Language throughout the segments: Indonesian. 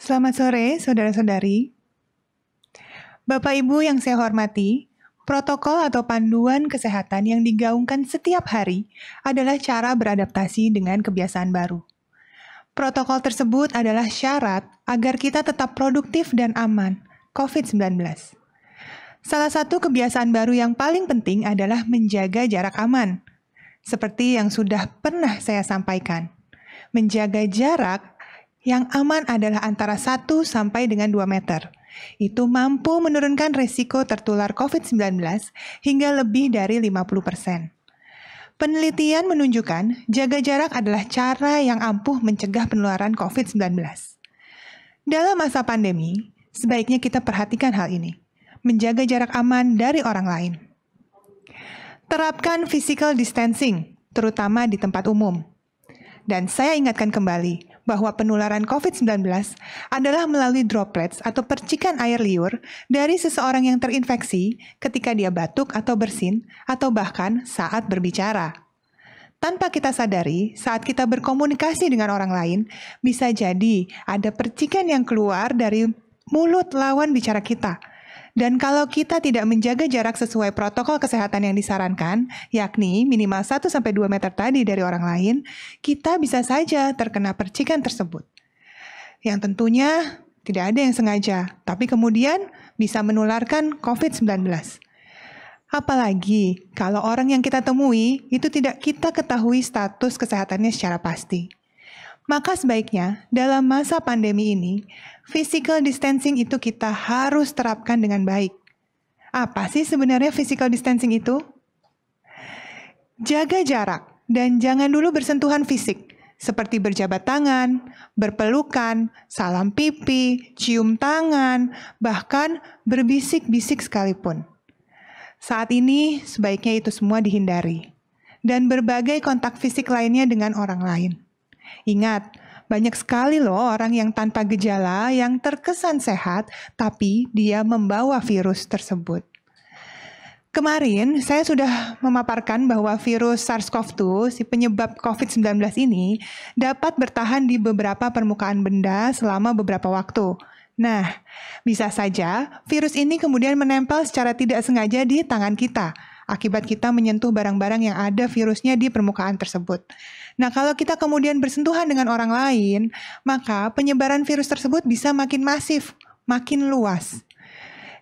Selamat sore, saudara-saudari. Bapak Ibu yang saya hormati, protokol atau panduan kesehatan yang digaungkan setiap hari adalah cara beradaptasi dengan kebiasaan baru. Protokol tersebut adalah syarat agar kita tetap produktif dan aman COVID-19. Salah satu kebiasaan baru yang paling penting adalah menjaga jarak aman. Seperti yang sudah pernah saya sampaikan, menjaga jarak yang aman adalah antara 1 sampai dengan 2 meter. Itu mampu menurunkan resiko tertular COVID-19 hingga lebih dari 50%. Penelitian menunjukkan jaga jarak adalah cara yang ampuh mencegah penularan COVID-19. Dalam masa pandemi, sebaiknya kita perhatikan hal ini. Menjaga jarak aman dari orang lain. Terapkan physical distancing, terutama di tempat umum. Dan saya ingatkan kembali bahwa penularan COVID-19 adalah melalui droplets atau percikan air liur dari seseorang yang terinfeksi ketika dia batuk atau bersin atau bahkan saat berbicara. Tanpa kita sadari, saat kita berkomunikasi dengan orang lain, bisa jadi ada percikan yang keluar dari mulut lawan bicara kita. Dan kalau kita tidak menjaga jarak sesuai protokol kesehatan yang disarankan, yakni minimal 1-2 meter tadi dari orang lain, kita bisa saja terkena percikan tersebut. Yang tentunya tidak ada yang sengaja, tapi kemudian bisa menularkan COVID-19. Apalagi kalau orang yang kita temui itu tidak kita ketahui status kesehatannya secara pasti. Maka sebaiknya dalam masa pandemi ini, physical distancing itu kita harus terapkan dengan baik. Apa sih sebenarnya physical distancing itu? Jaga jarak dan jangan dulu bersentuhan fisik, seperti berjabat tangan, berpelukan, salam pipi, cium tangan, bahkan berbisik-bisik sekalipun. Saat ini sebaiknya itu semua dihindari, dan berbagai kontak fisik lainnya dengan orang lain. Ingat, banyak sekali loh orang yang tanpa gejala yang terkesan sehat, tapi dia membawa virus tersebut. Kemarin saya sudah memaparkan bahwa virus SARS-CoV-2, si penyebab COVID-19 ini, dapat bertahan di beberapa permukaan benda selama beberapa waktu. Nah, bisa saja virus ini kemudian menempel secara tidak sengaja di tangan kita, akibat kita menyentuh barang-barang yang ada virusnya di permukaan tersebut. Nah, kalau kita kemudian bersentuhan dengan orang lain, maka penyebaran virus tersebut bisa makin masif, makin luas.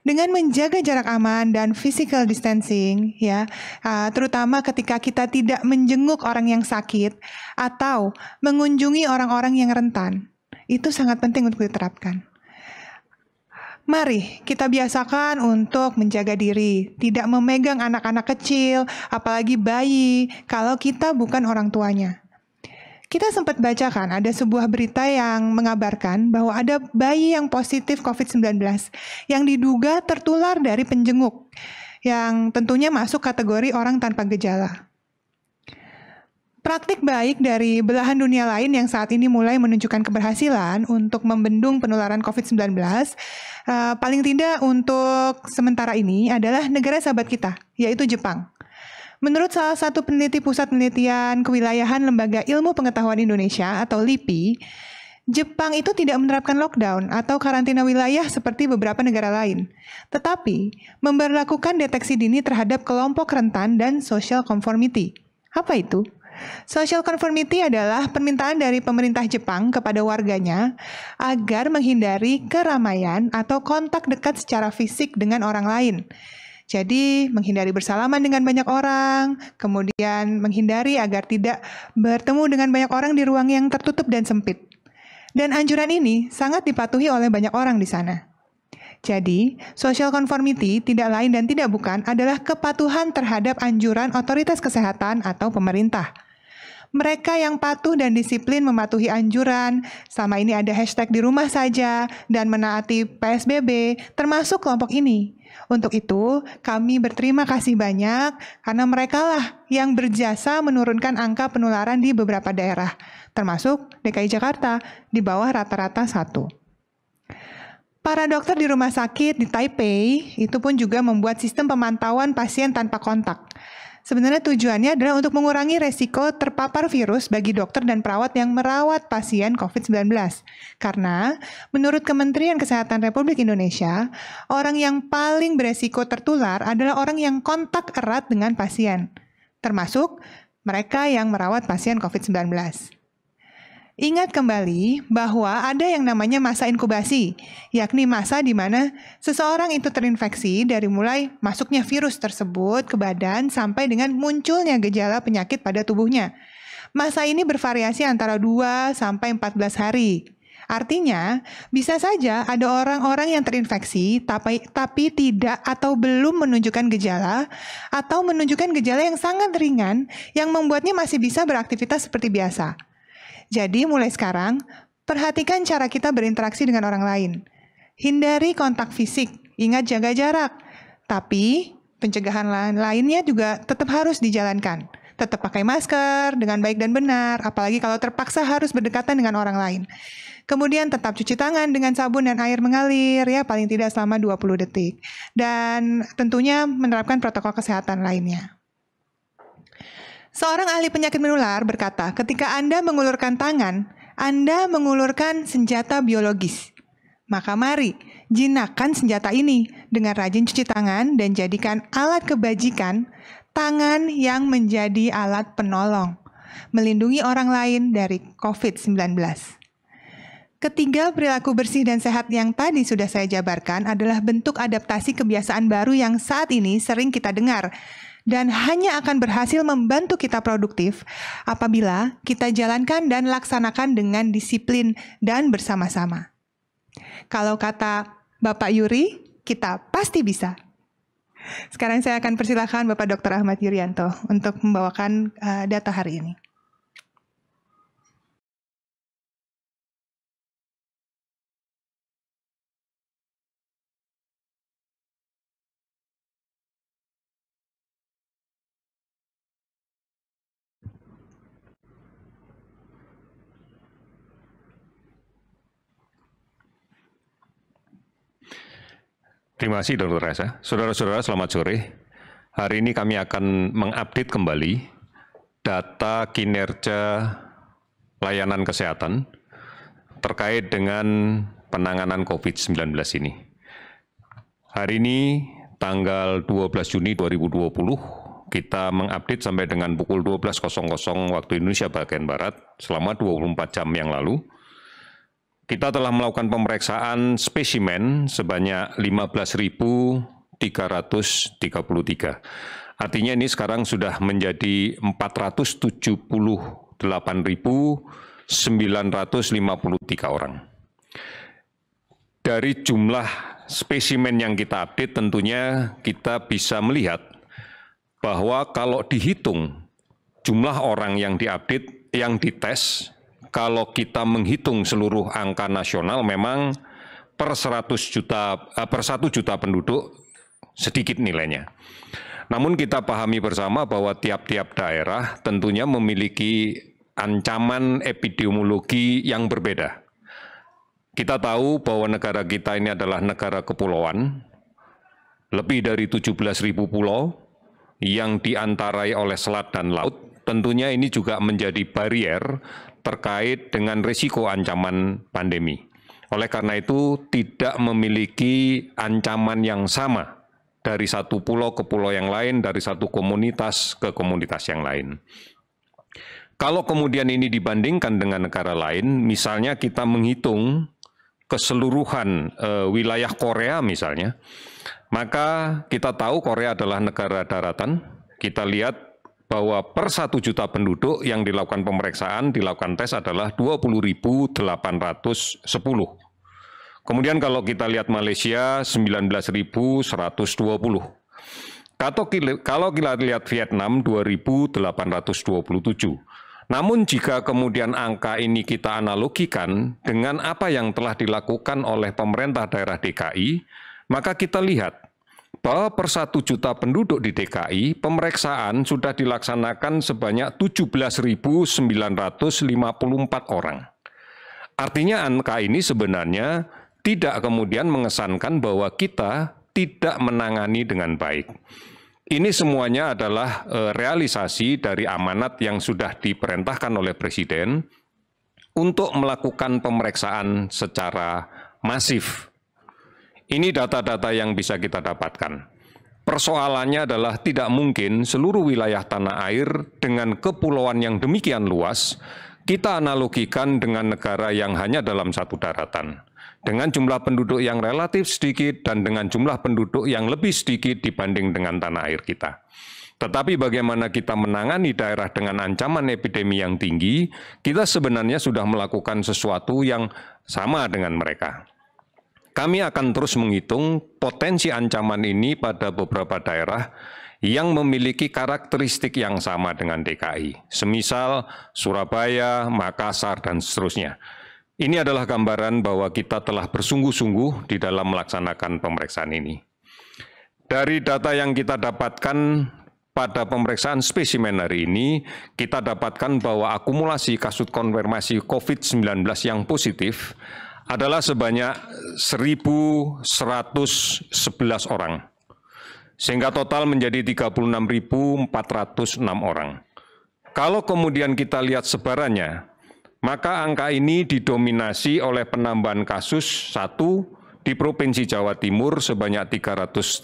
Dengan menjaga jarak aman dan physical distancing, terutama ketika kita tidak menjenguk orang yang sakit atau mengunjungi orang-orang yang rentan, itu sangat penting untuk diterapkan. Mari kita biasakan untuk menjaga diri, tidak memegang anak-anak kecil, apalagi bayi, kalau kita bukan orang tuanya. Kita sempat bacakan ada sebuah berita yang mengabarkan bahwa ada bayi yang positif COVID-19 yang diduga tertular dari penjenguk, yang tentunya masuk kategori orang tanpa gejala. Praktik baik dari belahan dunia lain yang saat ini mulai menunjukkan keberhasilan untuk membendung penularan COVID-19, paling tidak untuk sementara ini adalah negara sahabat kita, yaitu Jepang. Menurut salah satu peneliti Pusat Penelitian Kewilayahan Lembaga Ilmu Pengetahuan Indonesia atau LIPI, Jepang itu tidak menerapkan lockdown atau karantina wilayah seperti beberapa negara lain, tetapi memberlakukan deteksi dini terhadap kelompok rentan dan social conformity. Apa itu? Social conformity adalah permintaan dari pemerintah Jepang kepada warganya agar menghindari keramaian atau kontak dekat secara fisik dengan orang lain. Jadi, menghindari bersalaman dengan banyak orang, kemudian menghindari agar tidak bertemu dengan banyak orang di ruang yang tertutup dan sempit. Dan anjuran ini sangat dipatuhi oleh banyak orang di sana. Jadi, social conformity tidak lain dan tidak bukan adalah kepatuhan terhadap anjuran otoritas kesehatan atau pemerintah. Mereka yang patuh dan disiplin mematuhi anjuran, selama ini ada hashtag di rumah saja, dan menaati PSBB, termasuk kelompok ini. Untuk itu, kami berterima kasih banyak karena merekalah yang berjasa menurunkan angka penularan di beberapa daerah, termasuk DKI Jakarta, di bawah rata-rata 1. Para dokter di rumah sakit di Taipei itu pun juga membuat sistem pemantauan pasien tanpa kontak. Sebenarnya tujuannya adalah untuk mengurangi resiko terpapar virus bagi dokter dan perawat yang merawat pasien COVID-19. Karena menurut Kementerian Kesehatan Republik Indonesia, orang yang paling beresiko tertular adalah orang yang kontak erat dengan pasien, termasuk mereka yang merawat pasien COVID-19. Ingat kembali bahwa ada yang namanya masa inkubasi, yakni masa di mana seseorang itu terinfeksi dari mulai masuknya virus tersebut ke badan sampai dengan munculnya gejala penyakit pada tubuhnya. Masa ini bervariasi antara 2 sampai 14 hari. Artinya, bisa saja ada orang-orang yang terinfeksi tapi tidak atau belum menunjukkan gejala atau menunjukkan gejala yang sangat ringan yang membuatnya masih bisa beraktivitas seperti biasa. Jadi mulai sekarang, perhatikan cara kita berinteraksi dengan orang lain. Hindari kontak fisik, ingat jaga jarak. Tapi pencegahan lainnya juga tetap harus dijalankan. Tetap pakai masker dengan baik dan benar, apalagi kalau terpaksa harus berdekatan dengan orang lain. Kemudian tetap cuci tangan dengan sabun dan air mengalir, ya paling tidak selama 20 detik. Dan tentunya menerapkan protokol kesehatan lainnya. Seorang ahli penyakit menular berkata, ketika Anda mengulurkan tangan, Anda mengulurkan senjata biologis. Maka mari, jinakkan senjata ini dengan rajin cuci tangan dan jadikan alat kebajikan tangan yang menjadi alat penolong, melindungi orang lain dari COVID-19. Ketiga, perilaku bersih dan sehat yang tadi sudah saya jabarkan adalah bentuk adaptasi kebiasaan baru yang saat ini sering kita dengar, dan hanya akan berhasil membantu kita produktif apabila kita jalankan dan laksanakan dengan disiplin dan bersama-sama. Kalau kata Bapak Yuri, kita pasti bisa. Sekarang saya akan persilakan Bapak Dr. Ahmad Yuryanto untuk membawakan data hari ini. Terima kasih Dr. Reza. Saudara-saudara selamat sore. Hari ini kami akan mengupdate kembali data kinerja layanan kesehatan terkait dengan penanganan COVID-19 ini. Hari ini tanggal 12 Juni 2020 kita mengupdate sampai dengan pukul 12.00 waktu Indonesia bagian Barat selama 24 jam yang lalu. Kita telah melakukan pemeriksaan spesimen sebanyak 15.333. Artinya ini sekarang sudah menjadi 478.953 orang. Dari jumlah spesimen yang kita update tentunya kita bisa melihat bahwa kalau dihitung jumlah orang yang diupdate, yang dites, kalau kita menghitung seluruh angka nasional memang per 1 juta penduduk sedikit nilainya. Namun kita pahami bersama bahwa tiap-tiap daerah tentunya memiliki ancaman epidemiologi yang berbeda. Kita tahu bahwa negara kita ini adalah negara kepulauan, lebih dari 17.000 pulau yang diantarai oleh selat dan laut. Tentunya ini juga menjadi barier terkait dengan risiko ancaman pandemi. Oleh karena itu, tidak memiliki ancaman yang sama dari satu pulau ke pulau yang lain, dari satu komunitas ke komunitas yang lain. Kalau kemudian ini dibandingkan dengan negara lain, misalnya kita menghitung keseluruhan wilayah Korea misalnya, maka kita tahu Korea adalah negara daratan. Kita lihat bahwa per 1 juta penduduk yang dilakukan pemeriksaan, dilakukan tes adalah 20.810. Kemudian kalau kita lihat Malaysia 19.120. Kalau kita lihat Vietnam 2.827. Namun jika kemudian angka ini kita analogikan dengan apa yang telah dilakukan oleh pemerintah daerah DKI, maka kita lihat bahwa per 1 juta penduduk di DKI, pemeriksaan sudah dilaksanakan sebanyak 17.954 orang. Artinya angka ini sebenarnya tidak kemudian mengesankan bahwa kita tidak menangani dengan baik. Ini semuanya adalah realisasi dari amanat yang sudah diperintahkan oleh Presiden untuk melakukan pemeriksaan secara masif. Ini data-data yang bisa kita dapatkan. Persoalannya adalah tidak mungkin seluruh wilayah tanah air dengan kepulauan yang demikian luas kita analogikan dengan negara yang hanya dalam satu daratan, dengan jumlah penduduk yang relatif sedikit dan dengan jumlah penduduk yang lebih sedikit dibanding dengan tanah air kita. Tetapi bagaimana kita menangani daerah dengan ancaman epidemi yang tinggi, kita sebenarnya sudah melakukan sesuatu yang sama dengan mereka. Kami akan terus menghitung potensi ancaman ini pada beberapa daerah yang memiliki karakteristik yang sama dengan DKI, semisal Surabaya, Makassar, dan seterusnya. Ini adalah gambaran bahwa kita telah bersungguh-sungguh di dalam melaksanakan pemeriksaan ini. Dari data yang kita dapatkan pada pemeriksaan spesimen hari ini, kita dapatkan bahwa akumulasi kasus konfirmasi COVID-19 yang positif adalah sebanyak 1.111 orang, sehingga total menjadi 36.406 orang. Kalau kemudian kita lihat sebarannya, maka angka ini didominasi oleh penambahan kasus 1 di Provinsi Jawa Timur sebanyak 318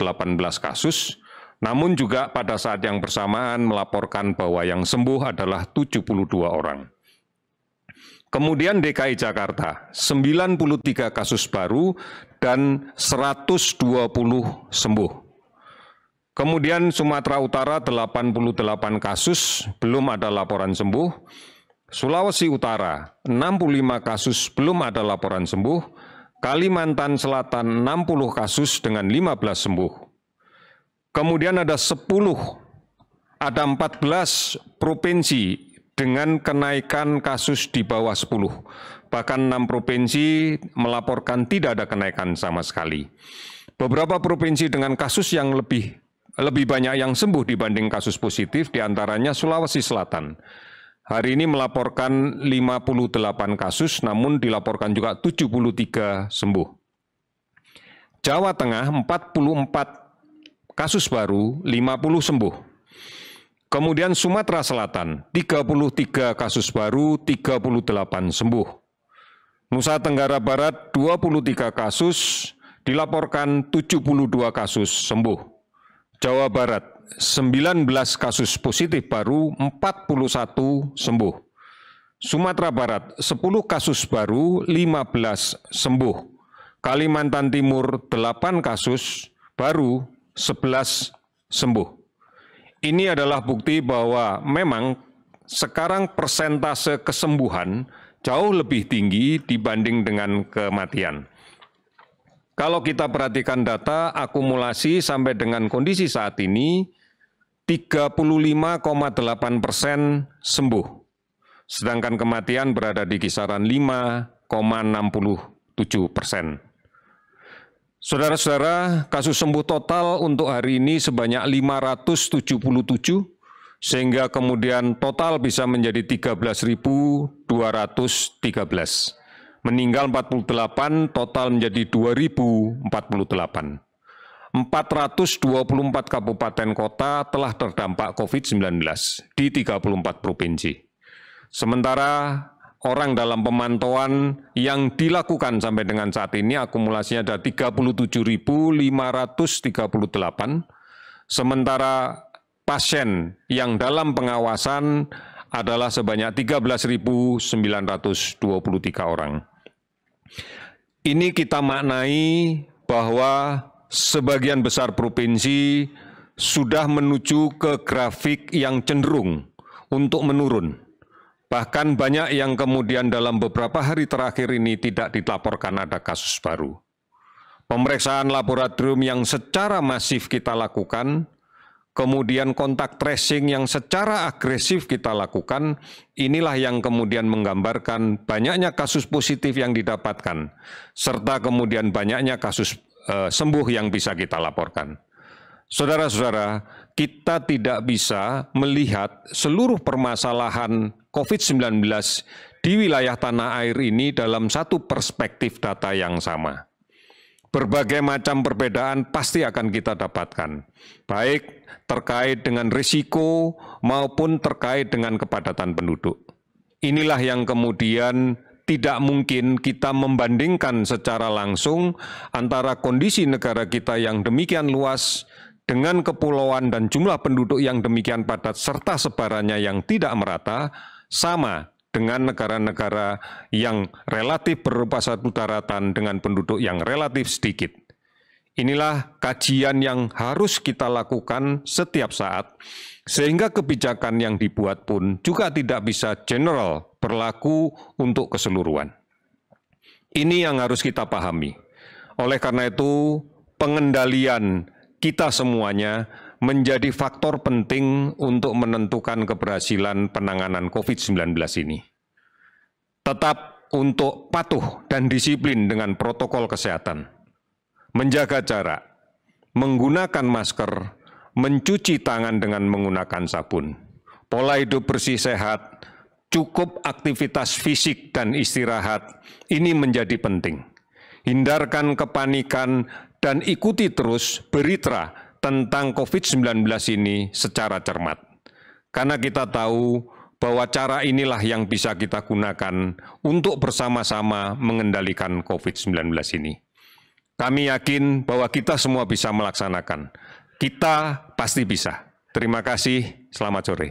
kasus, namun juga pada saat yang bersamaan melaporkan bahwa yang sembuh adalah 72 orang. Kemudian DKI Jakarta, 93 kasus baru dan 120 sembuh. Kemudian Sumatera Utara 88 kasus, belum ada laporan sembuh. Sulawesi Utara 65 kasus, belum ada laporan sembuh. Kalimantan Selatan 60 kasus dengan 15 sembuh. Kemudian ada 14 provinsi dengan kenaikan kasus di bawah 10. Bahkan 6 provinsi melaporkan tidak ada kenaikan sama sekali. Beberapa provinsi dengan kasus yang lebih banyak yang sembuh dibanding kasus positif, diantaranya Sulawesi Selatan. Hari ini melaporkan 58 kasus, namun dilaporkan juga 73 sembuh. Jawa Tengah 44 kasus baru, 50 sembuh. Kemudian Sumatera Selatan, 33 kasus baru, 38 sembuh. Nusa Tenggara Barat, 23 kasus, dilaporkan 72 kasus sembuh. Jawa Barat, 19 kasus positif baru, 41 sembuh. Sumatera Barat, 10 kasus baru, 15 sembuh. Kalimantan Timur, 8 kasus baru, 11 sembuh. Ini adalah bukti bahwa memang sekarang persentase kesembuhan jauh lebih tinggi dibanding dengan kematian. Kalau kita perhatikan data akumulasi sampai dengan kondisi saat ini, 35,8% sembuh, sedangkan kematian berada di kisaran 5,67%. Saudara-saudara, kasus sembuh total untuk hari ini sebanyak 577, sehingga kemudian total bisa menjadi 13.213. Meninggal 48, total menjadi 2.048. 424 kabupaten kota telah terdampak COVID-19 di 34 provinsi. Sementara orang dalam pemantauan yang dilakukan sampai dengan saat ini akumulasinya ada 37.538, sementara pasien yang dalam pengawasan adalah sebanyak 13.923 orang. Ini kita maknai bahwa sebagian besar provinsi sudah menuju ke grafik yang cenderung untuk menurun. Bahkan banyak yang kemudian dalam beberapa hari terakhir ini tidak dilaporkan ada kasus baru. Pemeriksaan laboratorium yang secara masif kita lakukan, kemudian kontak tracing yang secara agresif kita lakukan, inilah yang kemudian menggambarkan banyaknya kasus positif yang didapatkan, serta kemudian banyaknya kasus sembuh yang bisa kita laporkan. Saudara-saudara, kita tidak bisa melihat seluruh permasalahan COVID-19 di wilayah tanah air ini dalam satu perspektif data yang sama. Berbagai macam perbedaan pasti akan kita dapatkan, baik terkait dengan risiko maupun terkait dengan kepadatan penduduk. Inilah yang kemudian tidak mungkin kita membandingkan secara langsung antara kondisi negara kita yang demikian luas dengan kepulauan dan jumlah penduduk yang demikian padat serta sebarannya yang tidak merata sama dengan negara-negara yang relatif berupa satu daratan dengan penduduk yang relatif sedikit. Inilah kajian yang harus kita lakukan setiap saat, sehingga kebijakan yang dibuat pun juga tidak bisa general berlaku untuk keseluruhan. Ini yang harus kita pahami. Oleh karena itu, pengendalian kita semuanya menjadi faktor penting untuk menentukan keberhasilan penanganan COVID-19 ini. Tetap untuk patuh dan disiplin dengan protokol kesehatan, menjaga jarak, menggunakan masker, mencuci tangan dengan menggunakan sabun, pola hidup bersih sehat, cukup aktivitas fisik dan istirahat, ini menjadi penting. Hindarkan kepanikan dan ikuti terus berita tentang COVID-19 ini secara cermat. Karena kita tahu bahwa cara inilah yang bisa kita gunakan untuk bersama-sama mengendalikan COVID-19 ini. Kami yakin bahwa kita semua bisa melaksanakan. Kita pasti bisa. Terima kasih, selamat sore.